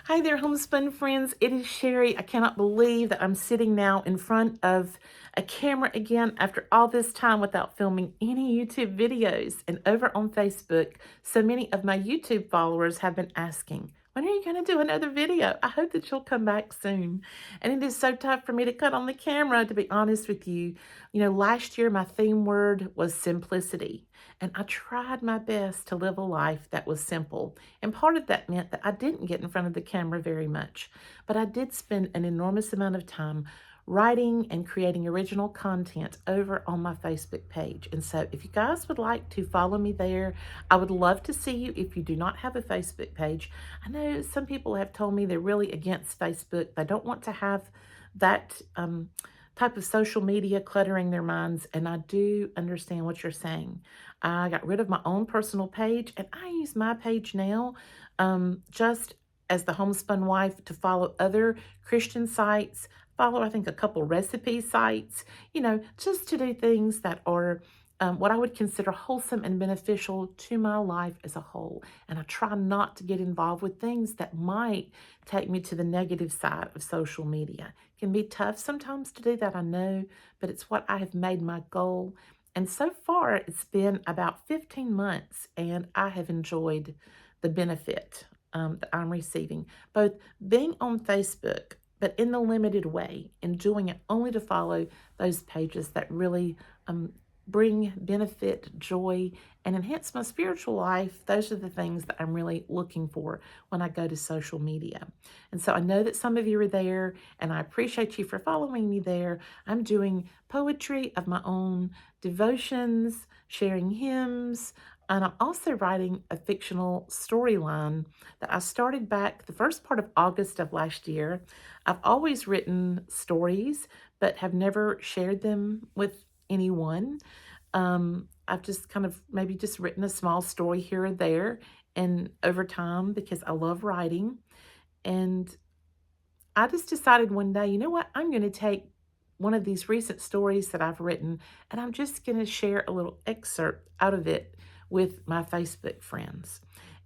Hi there, Homespun friends. It is Sherry. I cannot believe that I'm sitting now in front of a camera again after all this time without filming any YouTube videos. And over on Facebook, so many of my YouTube followers have been asking, when are you going to do another video? I hope that you'll come back soon. And it is so tough for me to cut on the camera, to be honest with you. You know, last year my theme word was simplicity. And I tried my best to live a life that was simple. And part of that meant that I didn't get in front of the camera very much, but I did spend an enormous amount of time writing and creating original content over on my Facebook page. And so if you guys would like to follow me there, I would love to see you if you do not have a Facebook page. I know some people have told me they're really against Facebook. They don't want to have that type of social media cluttering their minds, and I do understand what you're saying. I got rid of my own personal page, and I use my page now just as the homespun wife to follow other Christian sites, follow, I think, a couple recipe sites, you know, just to do things that are what I would consider wholesome and beneficial to my life as a whole. And I try not to get involved with things that might take me to the negative side of social media. It can be tough sometimes to do that, I know, but it's what I have made my goal. And so far, it's been about 15 months, and I have enjoyed the benefit that I'm receiving, both being on Facebook, but in the limited way, and doing it only to follow those pages that really bring benefit, joy, and enhance my spiritual life. Those are the things that I'm really looking for when I go to social media. And so I know that some of you are there, and I appreciate you for following me there. I'm doing poetry of my own, devotions, sharing hymns, and I'm also writing a fictional storyline that I started back the first part of August of last year. I've always written stories, but have never shared them with anyone. I've just kind of maybe just written a small story here or there, and over time, because I love writing. And I just decided one day, you know what? I'm going to take one of these recent stories that I've written, and I'm just going to share a little excerpt out of it with my Facebook friends.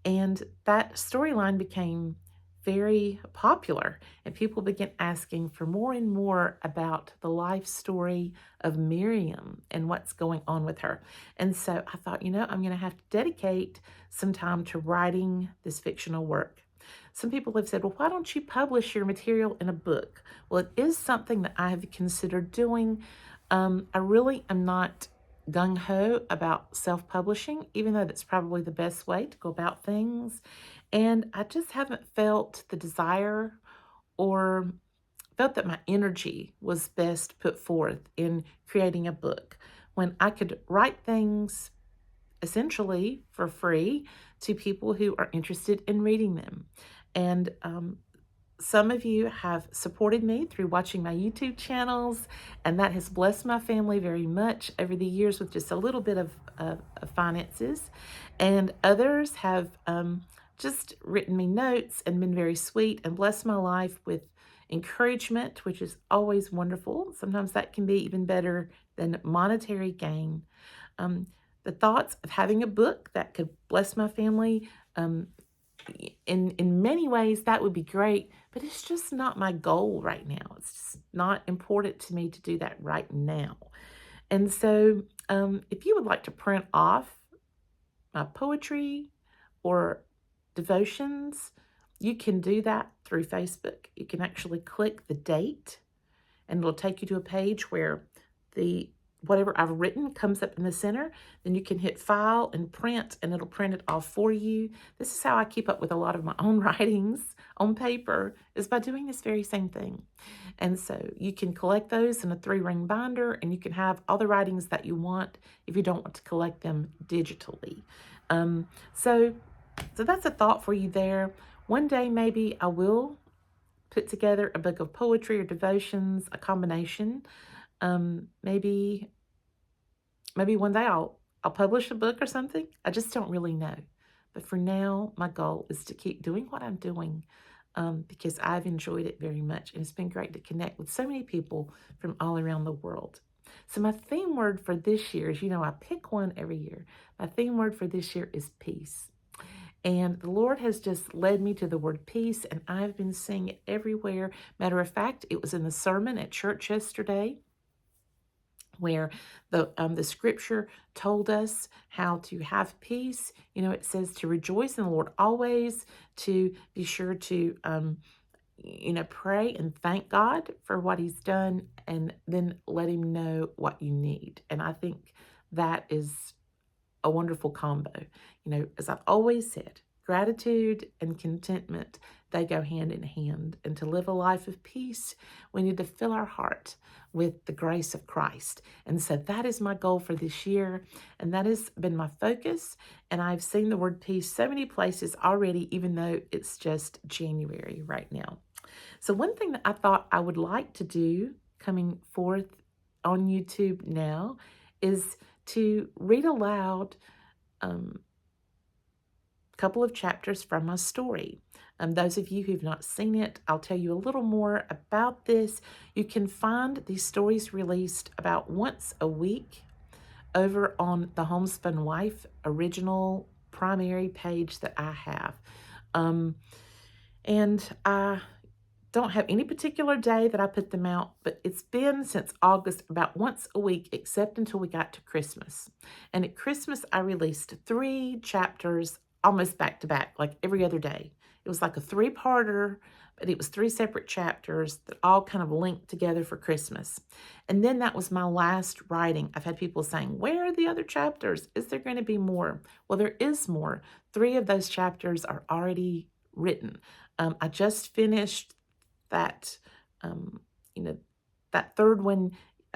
And that storyline became very popular, and people began asking for more and more about the life story of Miriam and what's going on with her. And so I thought, you know, I'm going to have to dedicate some time to writing this fictional work. Some people have said, well, why don't you publish your material in a book? Well, it is something that I have considered doing. I really am not gung-ho about self-publishing, even though that's probably the best way to go about things. And I just haven't felt the desire or felt that my energy was best put forth in creating a book when I could write things essentially for free to people who are interested in reading them. And some of you have supported me through watching my YouTube channels, and that has blessed my family very much over the years with just a little bit of finances. And others have just written me notes and been very sweet and blessed my life with encouragement, which is always wonderful. Sometimes that can be even better than monetary gain. The thoughts of having a book that could bless my family, in many ways, that would be great, but it's just not my goal right now. It's just not important to me to do that right now. And so if you would like to print off my poetry or devotions, you can do that through Facebook. You can actually click the date, and it'll take you to a page where the whatever I've written comes up in the center. Then you can hit file and print, and it'll print it off for you. This is how I keep up with a lot of my own writings on paper, is by doing this very same thing. And so you can collect those in a 3-ring binder, and you can have all the writings that you want if you don't want to collect them digitally. So that's a thought for you there. One day maybe I will put together a book of poetry or devotions, a combination. Maybe one day I'll publish a book or something. I just don't really know. But for now, my goal is to keep doing what I'm doing because I've enjoyed it very much. And it's been great to connect with so many people from all around the world. So my theme word for this year is, you know, I pick one every year. My theme word for this year is peace. And the Lord has just led me to the word peace, and I've been seeing it everywhere. Matter of fact, it was in the sermon at church yesterday, where the scripture told us how to have peace. It says to rejoice in the Lord always, to be sure to pray and thank God for what He's done, and then let Him know what you need. And I think that is a wonderful combo. As I've always said, gratitude and contentment, they go hand in hand. And to live a life of peace, we need to fill our heart with the grace of Christ. And so that is my goal for this year. And that has been my focus. And I've seen the word peace so many places already, even though it's just January right now. So one thing that I thought I would like to do coming forth on YouTube now is to read aloud a couple of chapters from my story. Those of you who've not seen it, I'll tell you a little more about this. You can find these stories released about once a week over on the Homespun Wife original primary page that I have. And I don't have any particular day that I put them out, but it's been since August about once a week, except until we got to Christmas. And at Christmas, I released 3 chapters almost back to back, like every other day. It was like a 3-parter, but it was 3 separate chapters that all kind of linked together for Christmas. And then that was my last writing. I've had people saying, where are the other chapters? Is there going to be more? Well, there is more. 3 of those chapters are already written. I just finished that, that 3rd one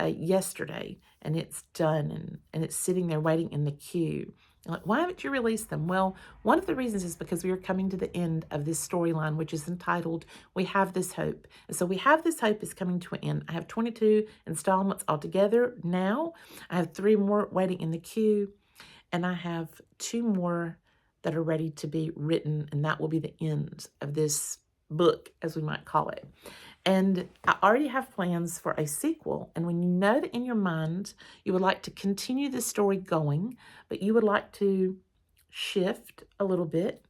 yesterday, and it's done, and it's sitting there waiting in the queue. Like, why haven't you released them? Well, one of the reasons is because we are coming to the end of this storyline, which is entitled, We Have This Hope. And so We Have This Hope is coming to an end. I have 22 installments altogether now. I have 3 more waiting in the queue, and I have 2 more that are ready to be written, and that will be the end of this book, as we might call it. And I already have plans for a sequel. And when you know that in your mind you would like to continue the story going, but you would like to shift a little bit,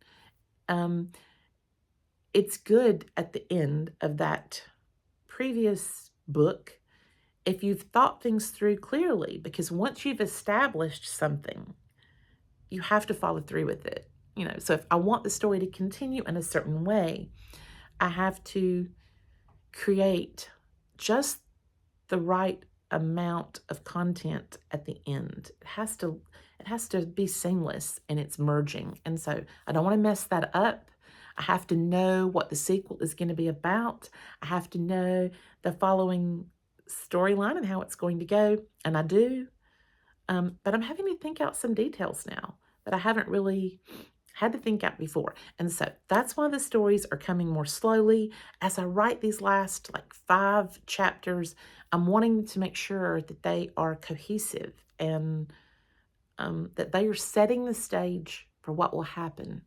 it's good at the end of that previous book if you've thought things through clearly, because once you've established something, you have to follow through with it. So if I want the story to continue in a certain way, I have to create just the right amount of content at the end. It has to be seamless in its merging. And so I don't want to mess that up. I have to know what the sequel is going to be about. I have to know the following storyline and how it's going to go. And I do. But I'm having to think out some details now that I haven't really had to think out before. And so that's why the stories are coming more slowly. As I write these last 5 chapters, I'm wanting to make sure that they are cohesive and that they are setting the stage for what will happen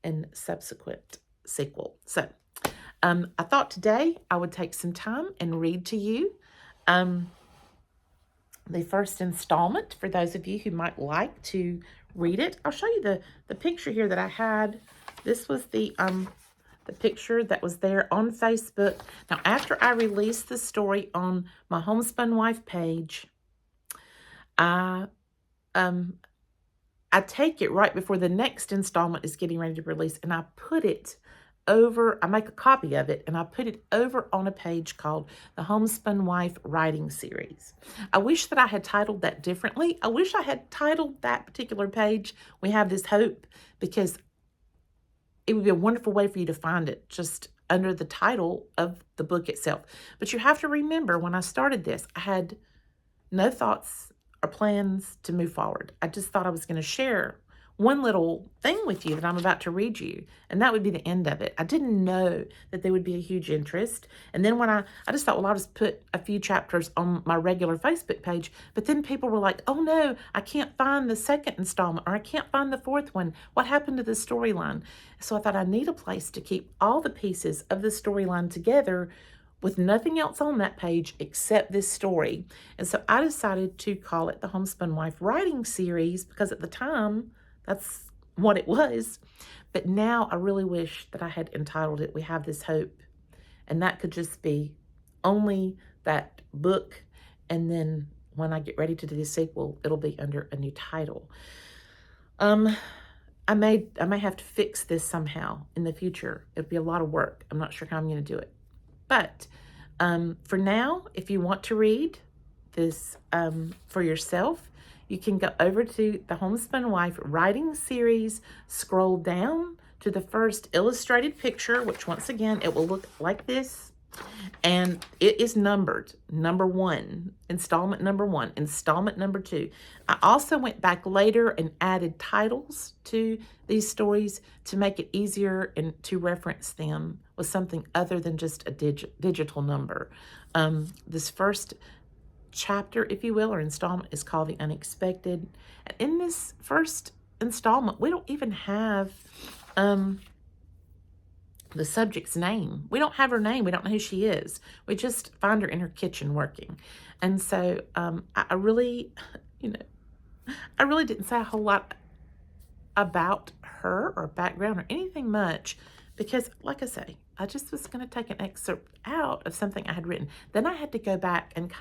in subsequent sequel. So I thought today I would take some time and read to you the first installment for those of you who might like to read it. I'll show you the picture here that I had. This was the picture that was there on Facebook. Now, after I released the story on my Homespun Wife page, I take it right before the next installment is getting ready to release, and I put it over, I make a copy of it, and I put it over on a page called the Homespun Wife Writing Series. I wish that I had titled that differently. I wish I had titled that particular page, We Have This Hope, because it would be a wonderful way for you to find it just under the title of the book itself. But you have to remember, when I started this, I had no thoughts or plans to move forward. I just thought I was going to share one little thing with you that I'm about to read you, and that would be the end of it. I didn't know that there would be a huge interest. And then when I just thought, well, I'll just put a few chapters on my regular Facebook page. But then people were like, oh no, I can't find the 2nd installment, or I can't find the 4th one. What happened to the storyline? So I thought I need a place to keep all the pieces of the storyline together with nothing else on that page except this story. And so I decided to call it the Homespun Wife Writing Series, because at the time, that's what it was. But now I really wish that I had entitled it We Have This Hope. And that could just be only that book. And then when I get ready to do the sequel, it'll be under a new title. I may have to fix this somehow in the future. It'll be a lot of work. I'm not sure how I'm going to do it. But for now, if you want to read this for yourself, you can go over to the Homespun Wife writing series, scroll down to the first illustrated picture, which once again, it will look like this. And it is numbered, number 1, installment number 1, installment number 2. I also went back later and added titles to these stories to make it easier and to reference them with something other than just a digital number. This first chapter, if you will, or installment is called The Unexpected. And in this first installment, we don't even have the subject's name. We don't have her name. We don't know who she is. We just find her in her kitchen working. And so I really, I really didn't say a whole lot about her or background or anything much because, like I say, I just was going to take an excerpt out of something I had written. Then I had to go back and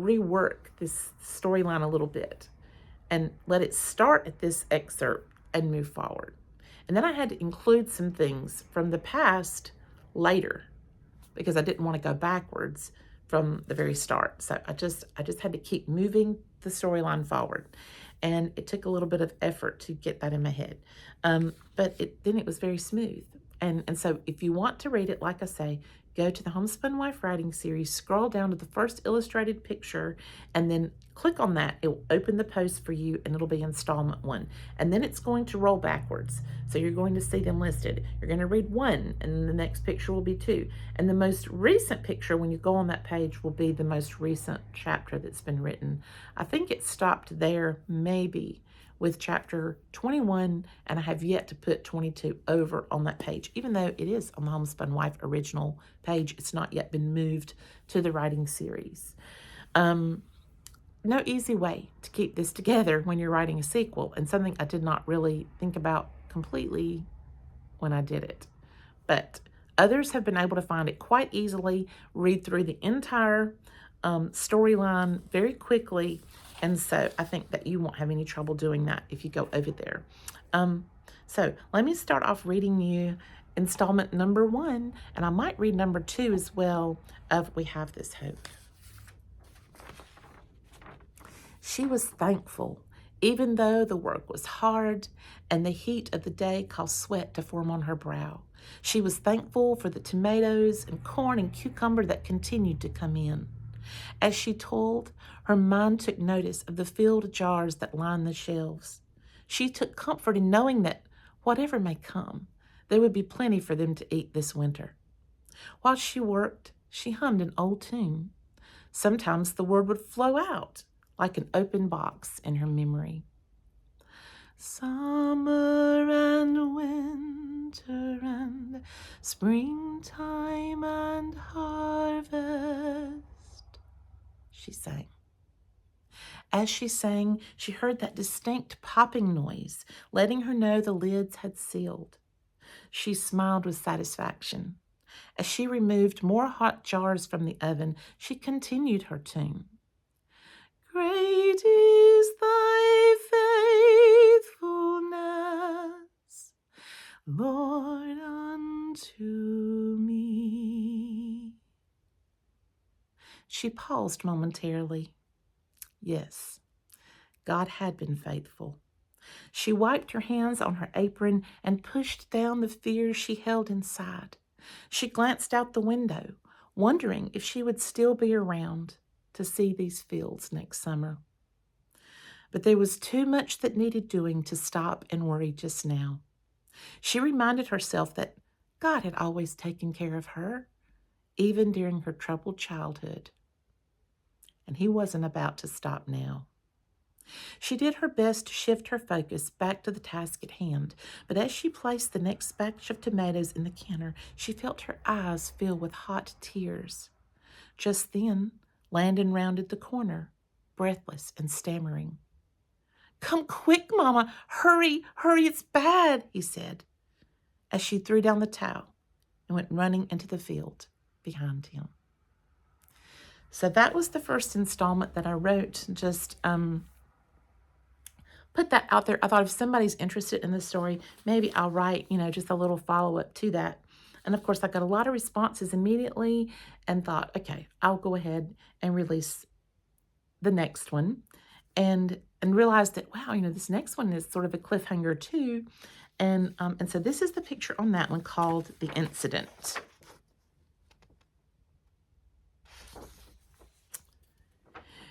rework this storyline a little bit and let it start at this excerpt and move forward. And then I had to include some things from the past later because I didn't want to go backwards from the very start. So I just had to keep moving the storyline forward. And it took a little bit of effort to get that in my head. But then it was very smooth. And so if you want to read it, like I say, go to the Homespun Wife writing series, scroll down to the first illustrated picture, and then click on that. It will open the post for you, and it'll be installment 1. And then it's going to roll backwards. So you're going to see them listed. You're going to read 1, and then the next picture will be 2. And the most recent picture, when you go on that page, will be the most recent chapter that's been written. I think it stopped there, maybe, with chapter 21, and I have yet to put 22 over on that page. Even though it is on the Homespun Wife original page, it's not yet been moved to the writing series. No easy way to keep this together when you're writing a sequel, and something I did not really think about completely when I did it. But others have been able to find it quite easily, read through the entire storyline very quickly, and so I think that you won't have any trouble doing that if you go over there. So let me start off reading you installment number 1, and I might read number 2 as well of We Have This Hope. She was thankful, even though the work was hard and the heat of the day caused sweat to form on her brow. She was thankful for the tomatoes and corn and cucumber that continued to come in. As she told, her mind took notice of the filled jars that lined the shelves. She took comfort in knowing that, whatever may come, there would be plenty for them to eat this winter. While she worked, she hummed an old tune. Sometimes the word would flow out like an open box in her memory. Summer and winter and springtime and harvest, she sang. As she sang, she heard that distinct popping noise, letting her know the lids had sealed. She smiled with satisfaction. As she removed more hot jars from the oven, she continued her tune. Great is thy faithfulness, Lord, unto me. She paused momentarily. Yes, God had been faithful. She wiped her hands on her apron and pushed down the fears she held inside. She glanced out the window, wondering if she would still be around to see these fields next summer. But there was too much that needed doing to stop and worry just now. She reminded herself that God had always taken care of her, even during her troubled childhood. And He wasn't about to stop now. She did her best to shift her focus back to the task at hand, but as she placed the next batch of tomatoes in the canner, she felt her eyes fill with hot tears. Just then, Landon rounded the corner, breathless and stammering. "Come quick, Mama. Hurry, hurry, it's bad," he said, as she threw down the towel and went running into the field behind him. So that was the first installment that I wrote. Just put that out there. I thought if somebody's interested in the story, maybe I'll write, just a little follow-up to that. And of course, I got a lot of responses immediately and thought, okay, I'll go ahead and release the next one. And realized that, wow, this next one is sort of a cliffhanger too. And so this is the picture on that one called The Incident.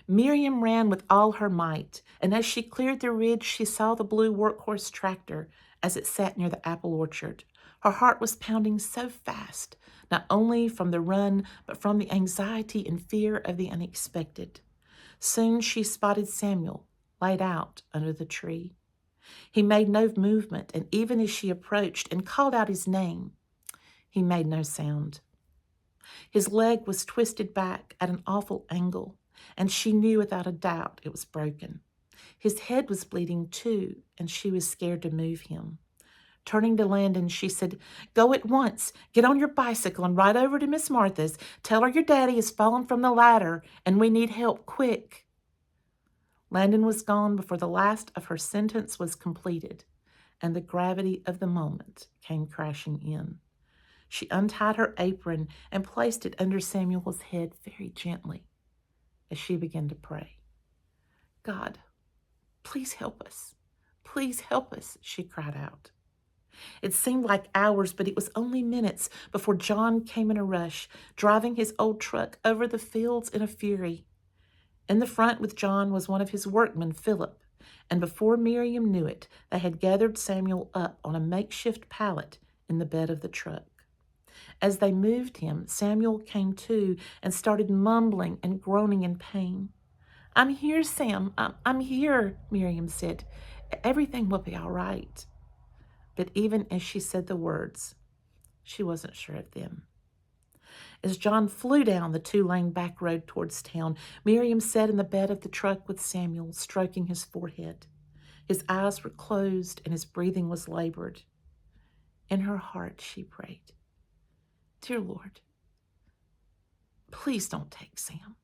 Miriam ran with all her might, and as she cleared the ridge, she saw the blue workhorse tractor as it sat near the apple orchard. Her heart was pounding so fast, not only from the run, but from the anxiety and fear of the unexpected. Soon she spotted Samuel, laid out under the tree. He made no movement, and even as she approached and called out his name, he made no sound. His leg was twisted back at an awful angle, and she knew without a doubt it was broken. His head was bleeding too, and she was scared to move him. Turning to Landon, she said, "Go at once. Get on your bicycle and ride over to Miss Martha's. Tell her your daddy has fallen from the ladder, and we need help quick." Landon was gone before the last of her sentence was completed, and the gravity of the moment came crashing in. She untied her apron and placed it under Samuel's head very gently as she began to pray. "God, please help us. Please help us," she cried out. It seemed like hours, but it was only minutes before John came in a rush, driving his old truck over the fields in a fury. In the front with John was one of his workmen, Philip, and before Miriam knew it, they had gathered Samuel up on a makeshift pallet in the bed of the truck. As they moved him, Samuel came to and started mumbling and groaning in pain. "I'm here, Sam. I'm here," Miriam said. "Everything will be all right." But even as she said the words, she wasn't sure of them. As John flew down the 2-lane back road towards town, Miriam sat in the bed of the truck with Samuel, stroking his forehead. His eyes were closed and his breathing was labored. In her heart, she prayed, "Dear Lord, please don't take Sam.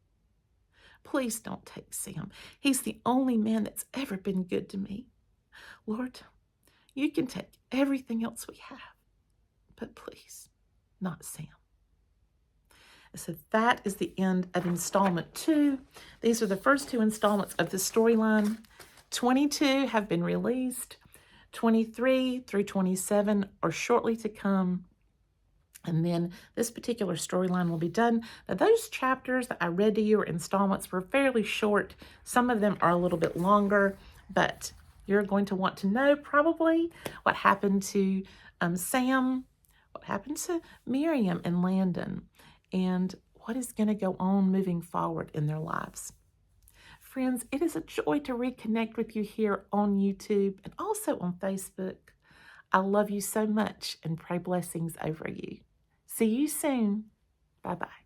Please don't take Sam. He's the only man that's ever been good to me. Lord, you can take everything else we have, but please, not Sam." So that is the end of installment 2. These are the first 2 installments of the storyline. 22 have been released. 23 through 27 are shortly to come. And then this particular storyline will be done. Now, those chapters that I read to you or installments were fairly short. Some of them are a little bit longer, but you're going to want to know probably what happened to Sam, what happened to Miriam and Landon, and what is going to go on moving forward in their lives. Friends, it is a joy to reconnect with you here on YouTube and also on Facebook. I love you so much and pray blessings over you. See you soon. Bye-bye.